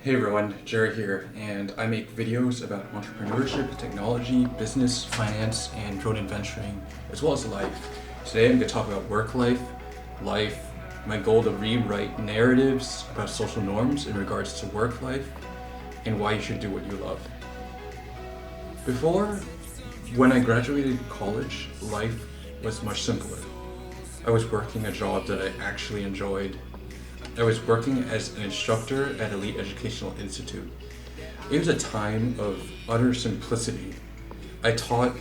Hey everyone, Jer here, and I make videos about entrepreneurship, technology, business, finance, and drone adventuring, as well as life. Today I'm going to talk about work life, my goal to rewrite narratives about social norms in regards to work life, and why you should do what you love. When I graduated college, life was much simpler. I was working a job that I actually enjoyed. I was working as an instructor at Elite Educational Institute. It was a time of utter simplicity. I taught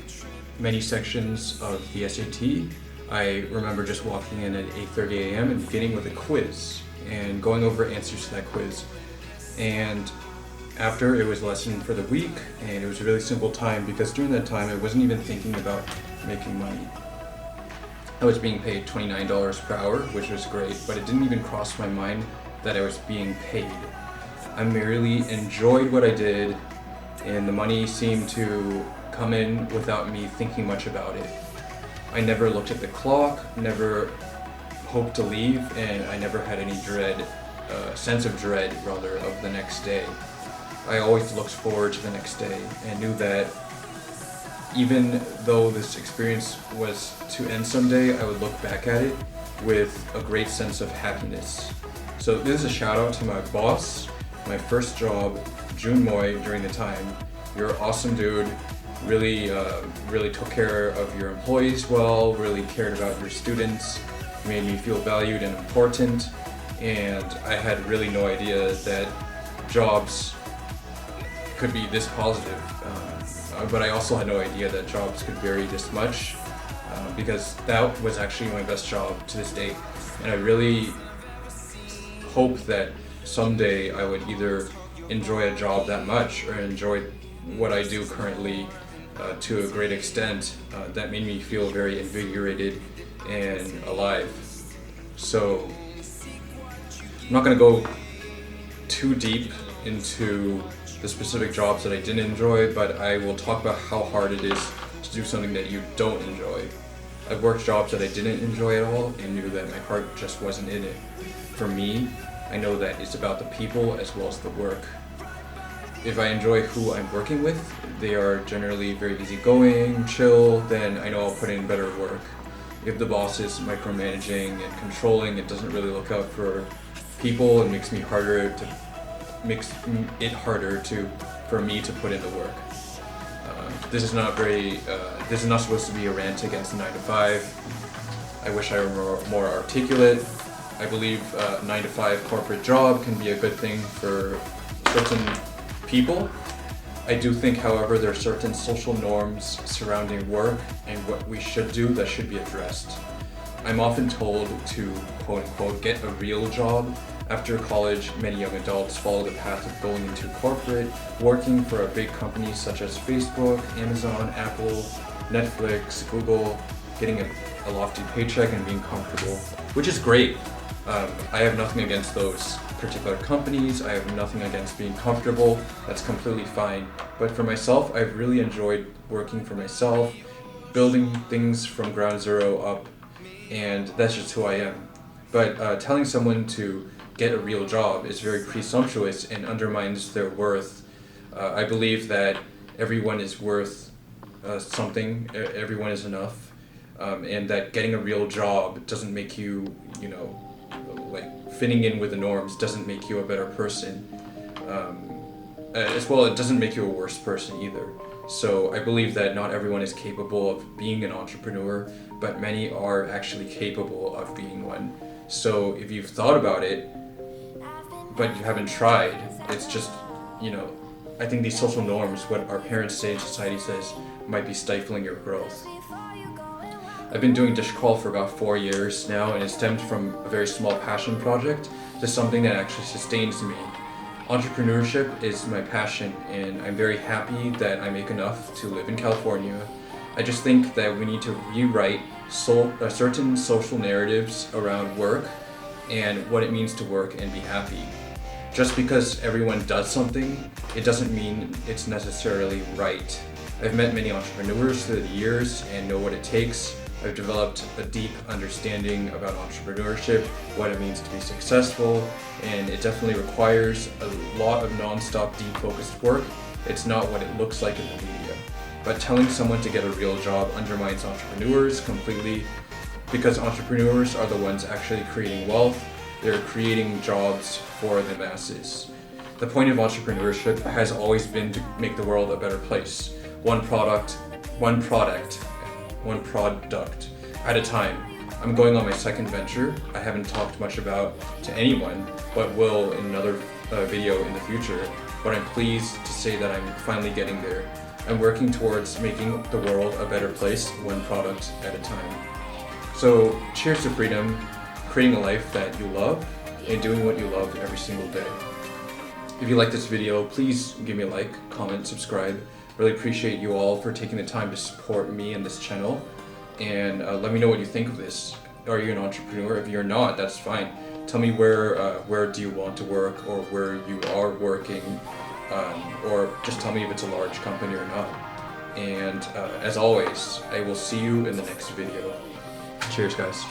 many sections of the SAT. I remember just walking in at 8:30 a.m. and beginning with a quiz and going over answers to that quiz. And after, it was a lesson for the week, and it was a really simple time because during that time I wasn't even thinking about making money. I was being paid $29 per hour, which was great, but it didn't even cross my mind that I was being paid. I merely enjoyed what I did, and the money seemed to come in without me thinking much about it. I never looked at the clock, never hoped to leave, and I never had any sense of dread of the next day. I always looked forward to the next day and knew that even though this experience was to end someday, I would look back at it with a great sense of happiness. So this is a shout out to my boss, my first job, Jun Moy, during the time. You're an awesome dude, really took care of your employees well, really cared about your students, made me feel valued and important, and I had really no idea that jobs could be this positive. But I also had no idea that jobs could vary this much, because that was actually my best job to this date. And I really hope that someday I would either enjoy a job that much or enjoy what I do currently to a great extent that made me feel very invigorated and alive. So I'm not going to go too deep into the specific jobs that I didn't enjoy, but I will talk about how hard it is to do something that you don't enjoy. I've worked jobs that I didn't enjoy at all and knew that my heart just wasn't in it. For me, I know that it's about the people as well as the work. If I enjoy who I'm working with, they are generally very easygoing, chill, then I know I'll put in better work. If the boss is micromanaging and controlling, it doesn't really look out for people, it makes it harder for me to put in the work. This is not supposed to be a rant against the 9 to 5. I wish I were more articulate. I believe a 9 to 5 corporate job can be a good thing for certain people. I do think, however, there are certain social norms surrounding work and what we should do that should be addressed. I'm often told to, quote unquote, get a real job. After college, many young adults follow the path of going into corporate, working for a big company such as Facebook, Amazon, Apple, Netflix, Google, getting a lofty paycheck and being comfortable, which is great. I have nothing against those particular companies. I have nothing against being comfortable. That's completely fine. But for myself, I've really enjoyed working for myself, building things from ground zero up, and that's just who I am. But telling someone to get a real job is very presumptuous and undermines their worth. I believe that everyone is worth something, everyone is enough, and that getting a real job doesn't make you, fitting in with the norms doesn't make you a better person. As well, it doesn't make you a worse person either. So I believe that not everyone is capable of being an entrepreneur, but many are actually capable of being one. So if you've thought about it, but you haven't tried, it's just, I think these social norms, what our parents say and society says, might be stifling your growth. I've been doing Dish Crawl for about 4 years now, and it stemmed from a very small passion project to something that actually sustains me. Entrepreneurship is my passion, and I'm very happy that I make enough to live in California. I just think that we need to rewrite certain social narratives around work and what it means to work and be happy. Just because everyone does something, it doesn't mean it's necessarily right. I've met many entrepreneurs through the years and know what it takes I've developed a deep understanding about entrepreneurship, what it means to be successful, and it definitely requires a lot of non-stop, deep focused work. It's not what it looks like in the media. But telling someone to get a real job undermines entrepreneurs completely, because entrepreneurs are the ones actually creating wealth. They're creating jobs for the masses. The point of entrepreneurship has always been to make the world a better place. One product at a time. I'm going on my second venture. I haven't talked much about to anyone, but will in another video in the future. But I'm pleased to say that I'm finally getting there. I'm working towards making the world a better place, one product at a time. So cheers to freedom, creating a life that you love, and doing what you love every single day. If you like this video, please give me a like, comment, subscribe. Really appreciate you all for taking the time to support me and this channel. And let me know what you think of this. Are you an entrepreneur? If you're not, that's fine. Tell me where do you want to work, or where you are working, or just tell me if it's a large company or not. And as always, I will see you in the next video. Cheers, guys.